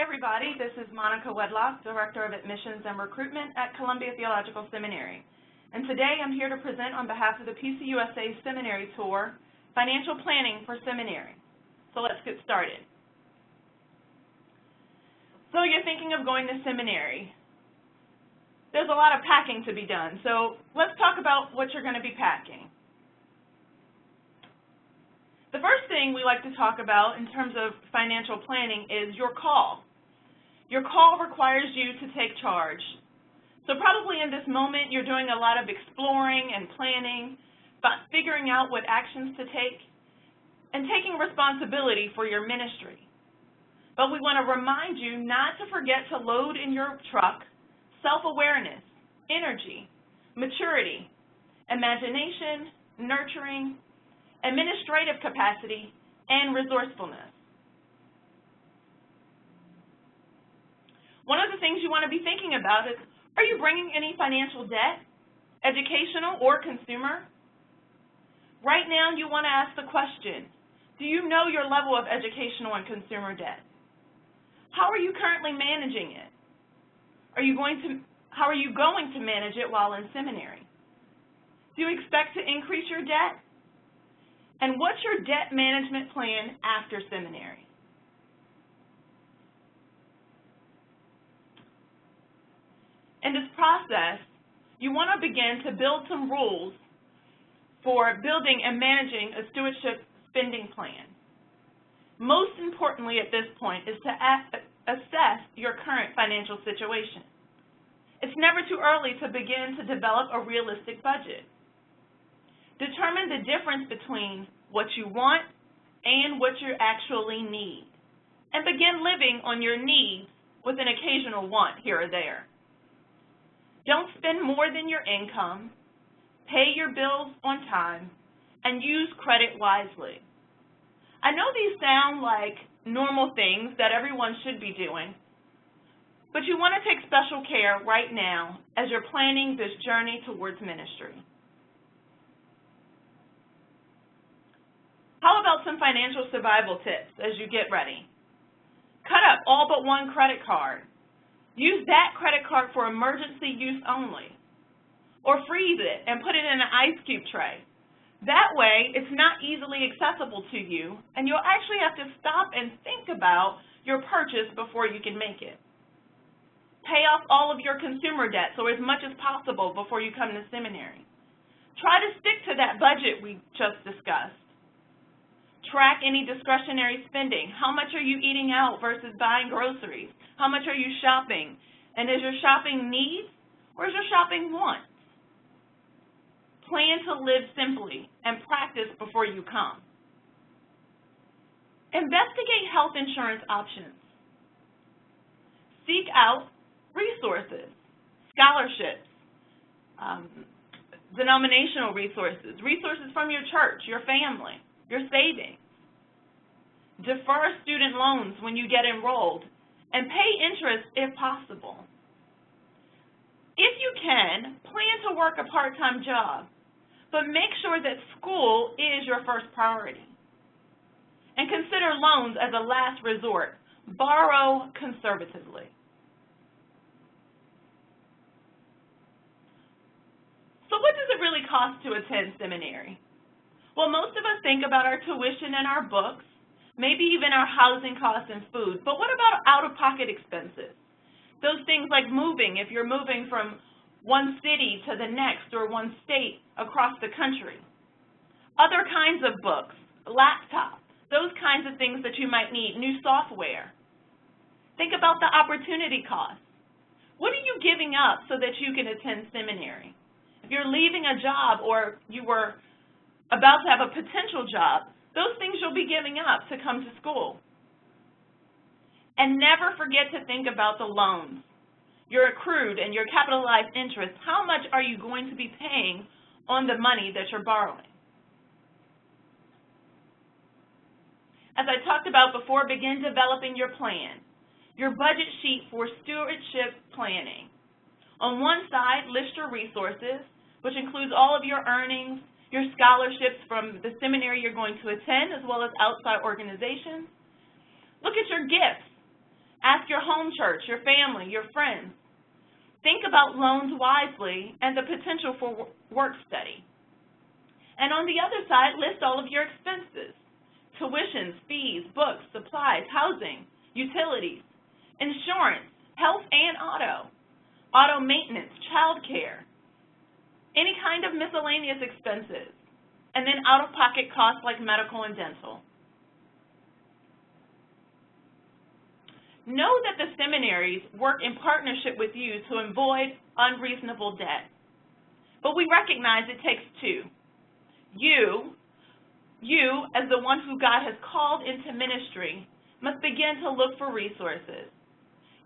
everybody. This is Monica Wedlock, Director of Admissions and Recruitment at Columbia Theological Seminary. And today I'm here to present on behalf of the PCUSA Seminary Tour, Financial Planning for Seminary. So let's get started. So you're thinking of going to seminary. There's a lot of packing to be done, so let's talk about what you're going to be packing. The first thing we like to talk about in terms of financial planning is your call. Your call requires you to take charge. So probably in this moment you're doing a lot of exploring and planning, but figuring out what actions to take and taking responsibility for your ministry. But we want to remind you not to forget to load in your truck self-awareness, energy, maturity, imagination, nurturing, administrative capacity, and resourcefulness. One of the things you want to be thinking about is, are you bringing any financial debt, educational or consumer? Right now you want to ask the question, do you know your level of educational and consumer debt? How are you currently managing it? How are you going to manage it while in seminary? Do you expect to increase your debt? And what's your debt management plan after seminary? In this process, you want to begin to build some rules for building and managing a stewardship spending plan. Most importantly at this point is to assess your current financial situation. It's never too early to begin to develop a realistic budget. Determine the difference between what you want and what you actually need, and begin living on your needs with an occasional want here or there. Don't spend more than your income, pay your bills on time, and use credit wisely. I know these sound like normal things that everyone should be doing, but you want to take special care right now as you're planning this journey towards ministry. How about some financial survival tips as you get ready? Cut up all but one credit card. Use that credit card for emergency use only. Or freeze it and put it in an ice cube tray. That way, it's not easily accessible to you, and you'll actually have to stop and think about your purchase before you can make it. Pay off all of your consumer debt, so as much as possible before you come to seminary. Try to stick to that budget we just discussed. Track any discretionary spending. How much are you eating out versus buying groceries? How much are you shopping? And is your shopping needs or is your shopping wants? Plan to live simply and practice before you come. Investigate health insurance options. Seek out resources, scholarships, denominational resources, resources from your church, your family, your savings. Defer student loans when you get enrolled, and pay interest if possible. If you can, plan to work a part-time job, but make sure that school is your first priority. And consider loans as a last resort. Borrow conservatively. So what does it really cost to attend seminary? Well, most of us think about our tuition and our books, maybe even our housing costs and food, but what about out-of-pocket expenses? Those things like moving, if you're moving from one city to the next or one state across the country. Other kinds of books, laptops, those kinds of things that you might need, new software. Think about the opportunity costs. What are you giving up so that you can attend seminary? If you're leaving a job or you were about to have a potential job, those things you'll be giving up to come to school. And never forget to think about the loans, your accrued and your capitalized interest. How much are you going to be paying on the money that you're borrowing? As I talked about before, begin developing your plan, your budget sheet for stewardship planning. On one side, list your resources, which includes all of your earnings, your scholarships from the seminary you're going to attend, as well as outside organizations. Look at your gifts. Ask your home church, your family, your friends. Think about loans wisely and the potential for work study. And on the other side, list all of your expenses: tuitions, fees, books, supplies, housing, utilities, insurance, health and auto maintenance, child care, any kind of miscellaneous expenses, and then out-of-pocket costs like medical and dental. Know that the seminaries work in partnership with you to avoid unreasonable debt. But we recognize it takes two. You, as the one who God has called into ministry, must begin to look for resources.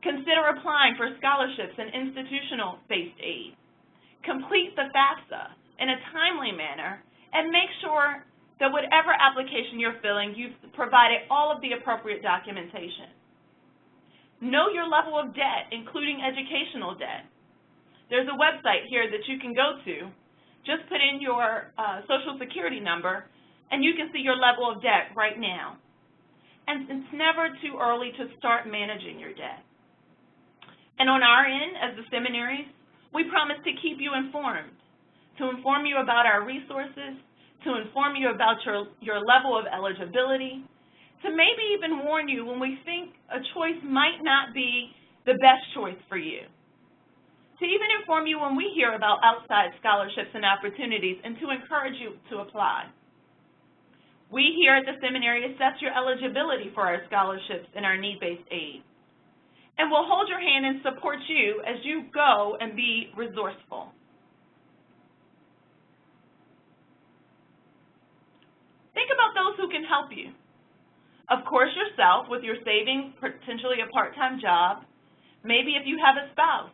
Consider applying for scholarships and institutional-based aid. Complete the FAFSA in a timely manner, and make sure that whatever application you're filling, you've provided all of the appropriate documentation. Know your level of debt, including educational debt. There's a website here that you can go to. Just put in your Social Security number, and you can see your level of debt right now. And it's never too early to start managing your debt. And on our end, as the seminaries, we promise to keep you informed, to inform you about our resources, to inform you about your level of eligibility, to maybe even warn you when we think a choice might not be the best choice for you, to even inform you when we hear about outside scholarships and opportunities, and to encourage you to apply. We here at the seminary assess your eligibility for our scholarships and our need-based aid, and we'll hold your hand and support you as you go and be resourceful. Think about those who can help you. Of course, yourself with your savings, potentially a part-time job, maybe if you have a spouse,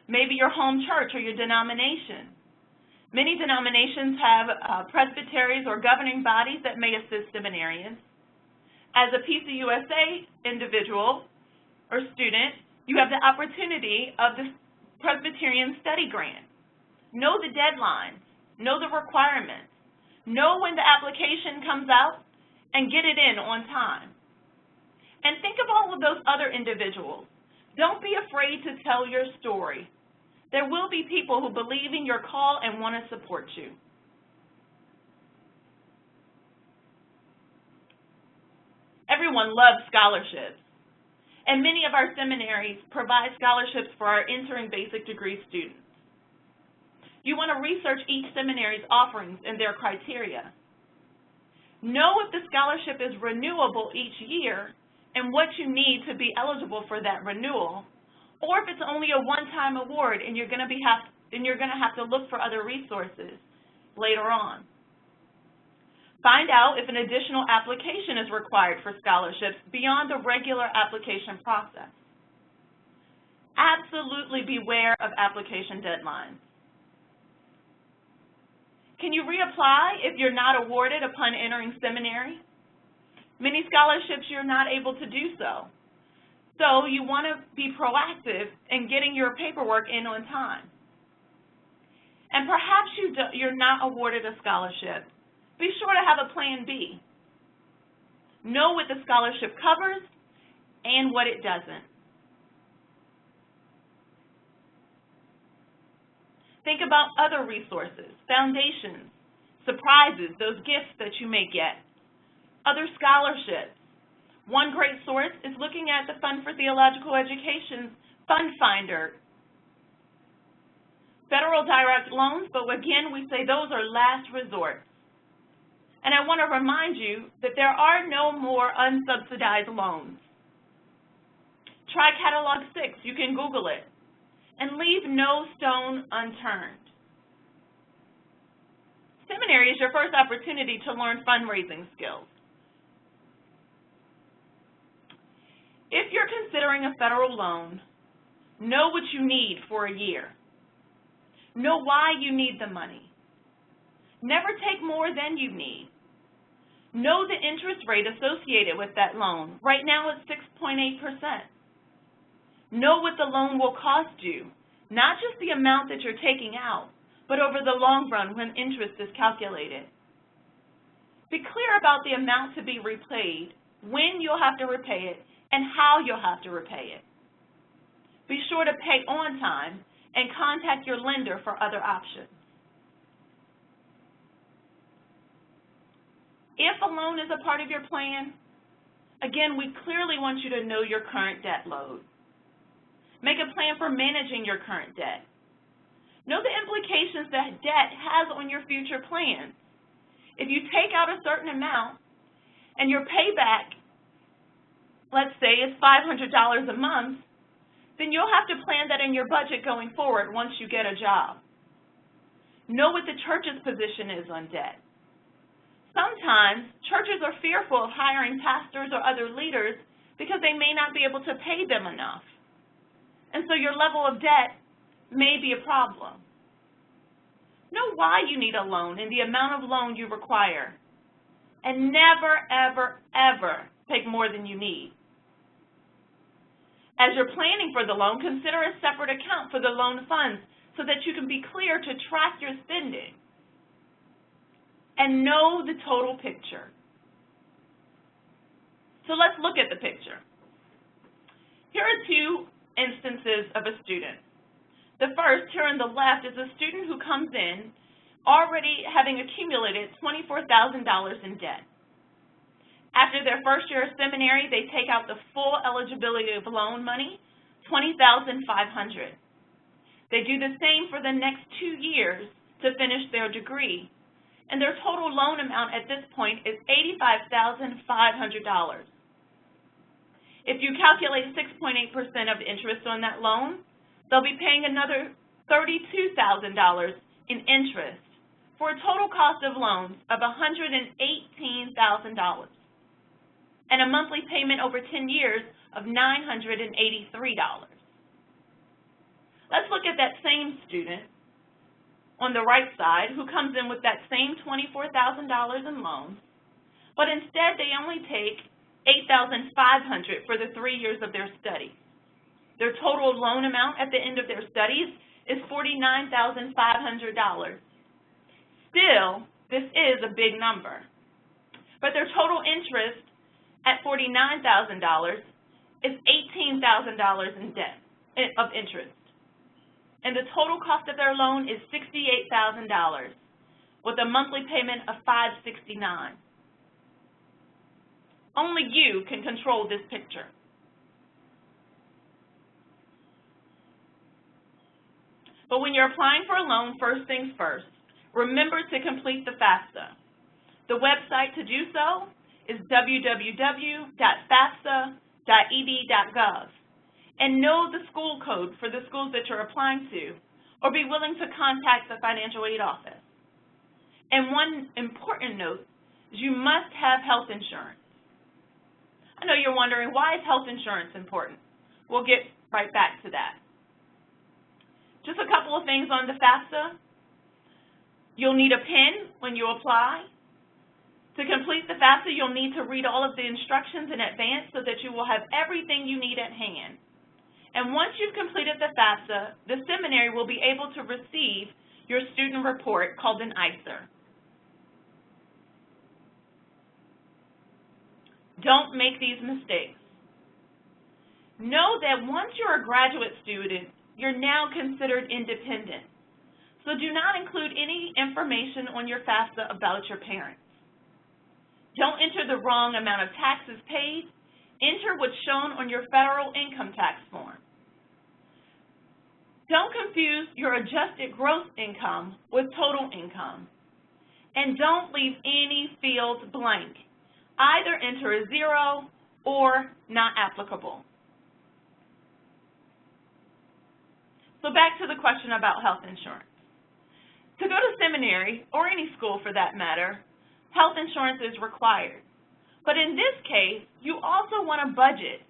maybe your home church or your denomination. Many denominations have presbyteries or governing bodies that may assist seminarians. As a PCUSA individual or student, you have the opportunity of the Presbyterian Study Grant. Know the deadlines, know the requirements, know when the application comes out, and get it in on time. And think of all of those other individuals. Don't be afraid to tell your story. There will be people who believe in your call and want to support you. Everyone loves scholarships, and many of our seminaries provide scholarships for our entering basic degree students. You want to research each seminary's offerings and their criteria. Know if the scholarship is renewable each year and what you need to be eligible for that renewal, or if it's only a one-time award and you're going to have to look for other resources later on. Find out if an additional application is required for scholarships beyond the regular application process. Absolutely beware of application deadlines. Can you reapply if you're not awarded upon entering seminary? Many scholarships you're not able to do so. So you want to be proactive in getting your paperwork in on time. And perhaps you're not awarded a scholarship. Be sure to have a plan B. Know what the scholarship covers and what it doesn't. Think about other resources, foundations, surprises, those gifts that you may get, other scholarships. One great source is looking at the Fund for Theological Education's Fund Finder. Federal direct loans, but again, we say those are last resort. And I want to remind you that there are no more unsubsidized loans. Try Catalog 6, you can Google it. And leave no stone unturned. Seminary is your first opportunity to learn fundraising skills. If you're considering a federal loan, know what you need for a year. Know why you need the money. Never take more than you need. Know the interest rate associated with that loan. Right now it's 6.8%. Know what the loan will cost you, not just the amount that you're taking out, but over the long run when interest is calculated. Be clear about the amount to be repaid, when you'll have to repay it, and how you'll have to repay it. Be sure to pay on time and contact your lender for other options. If a loan is a part of your plan, again, we clearly want you to know your current debt load. Make a plan for managing your current debt. Know the implications that debt has on your future plans. If you take out a certain amount and your payback, let's say, is $500 a month, then you'll have to plan that in your budget going forward once you get a job. Know what the church's position is on debt. Sometimes churches are fearful of hiring pastors or other leaders because they may not be able to pay them enough. And so your level of debt may be a problem. Know why you need a loan and the amount of loan you require. And never, ever, ever take more than you need. As you're planning for the loan, consider a separate account for the loan funds so that you can be clear to track your spending and know the total picture. So let's look at the picture. Here are two instances of a student. The first, here on the left, is a student who comes in already having accumulated $24,000 in debt. After their first year of seminary, they take out the full eligibility of loan money, $20,500. They do the same for the next 2 years to finish their degree, and their total loan amount at this point is $85,500. If you calculate 6.8% of interest on that loan, they'll be paying another $32,000 in interest for a total cost of loans of $118,000 and a monthly payment over 10 years of $983. Let's look at that same student on the right side who comes in with that same $24,000 in loans, but instead they only take $8,500 for the 3 years of their studies. Their total loan amount at the end of their studies is $49,500. Still, this is a big number. But their total interest at $49,000 is $18,000 in debt of interest. And the total cost of their loan is $68,000 with a monthly payment of $569. Only you can control this picture. But when you're applying for a loan, first things first, remember to complete the FAFSA. The website to do so is www.fafsa.ed.gov. And know the school code for the schools that you're applying to, or be willing to contact the financial aid office. And one important note is you must have health insurance. I know you're wondering, why is health insurance important? We'll get right back to that. Just a couple of things on the FAFSA. You'll need a pen when you apply. To complete the FAFSA, you'll need to read all of the instructions in advance so that you will have everything you need at hand. And once you've completed the FAFSA, the seminary will be able to receive your student report called an ICER. Don't make these mistakes. Know that once you're a graduate student, you're now considered independent. So do not include any information on your FAFSA about your parents. Don't enter the wrong amount of taxes paid. Enter what's shown on your federal income tax form. Don't confuse your adjusted gross income with total income. And don't leave any fields blank. Either enter a 0 or not applicable. So back to the question about health insurance. To go to seminary, or any school for that matter, health insurance is required. But in this case, you also want to budget.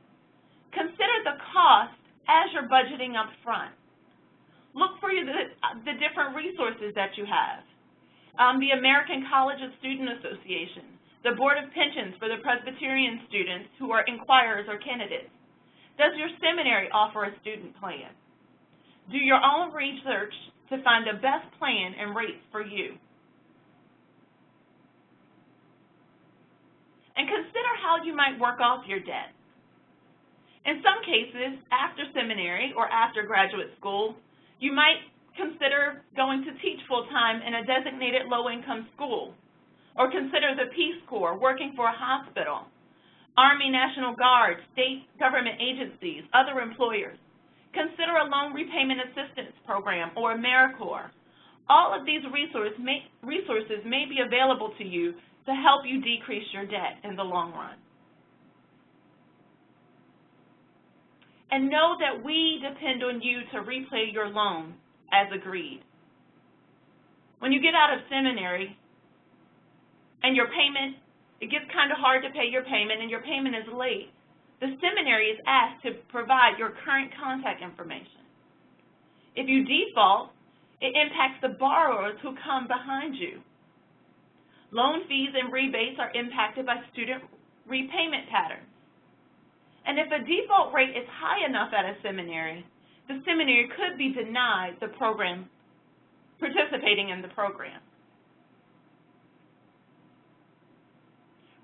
Consider the cost as you're budgeting up front. Look for the different resources that you have. The American College of Student Association, the Board of Pensions for the Presbyterian students who are inquirers or candidates. Does your seminary offer a student plan? Do your own research to find the best plan and rates for you. And consider how you might work off your debt. In some cases, after seminary or after graduate school, you might consider going to teach full-time in a designated low-income school, or consider the Peace Corps, working for a hospital, Army, National Guard, state government agencies, other employers. Consider a loan repayment assistance program or AmeriCorps. All of these resources may be available to you to help you decrease your debt in the long run. And know that we depend on you to repay your loan as agreed. When you get out of seminary and your payment, it gets kind of hard to pay your payment and your payment is late, the seminary is asked to provide your current contact information. If you default, it impacts the borrowers who come behind you. Loan fees and rebates are impacted by student repayment patterns. And if a default rate is high enough at a seminary, the seminary could be denied the program, participating in the program.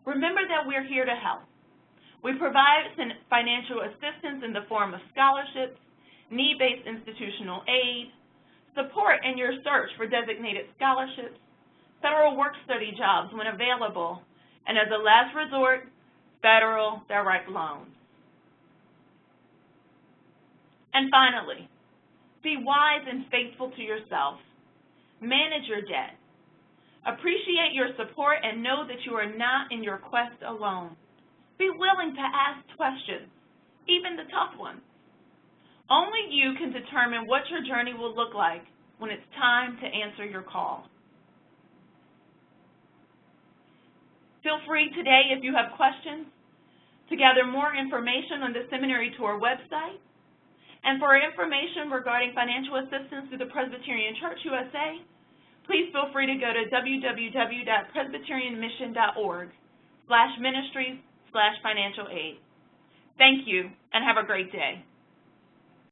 Remember that we're here to help. We provide financial assistance in the form of scholarships, need-based institutional aid, support in your search for designated scholarships, federal work-study jobs when available, and as a last resort, federal direct loans. And finally, be wise and faithful to yourself. Manage your debt. Appreciate your support and know that you are not in your quest alone. Be willing to ask questions, even the tough ones. Only you can determine what your journey will look like when it's time to answer your call. Feel free today, if you have questions, to gather more information on the Seminary Tour website. And for information regarding financial assistance through the Presbyterian Church USA, please feel free to go to www.presbyterianmission.org/ministries/financial aid. Thank you, and have a great day.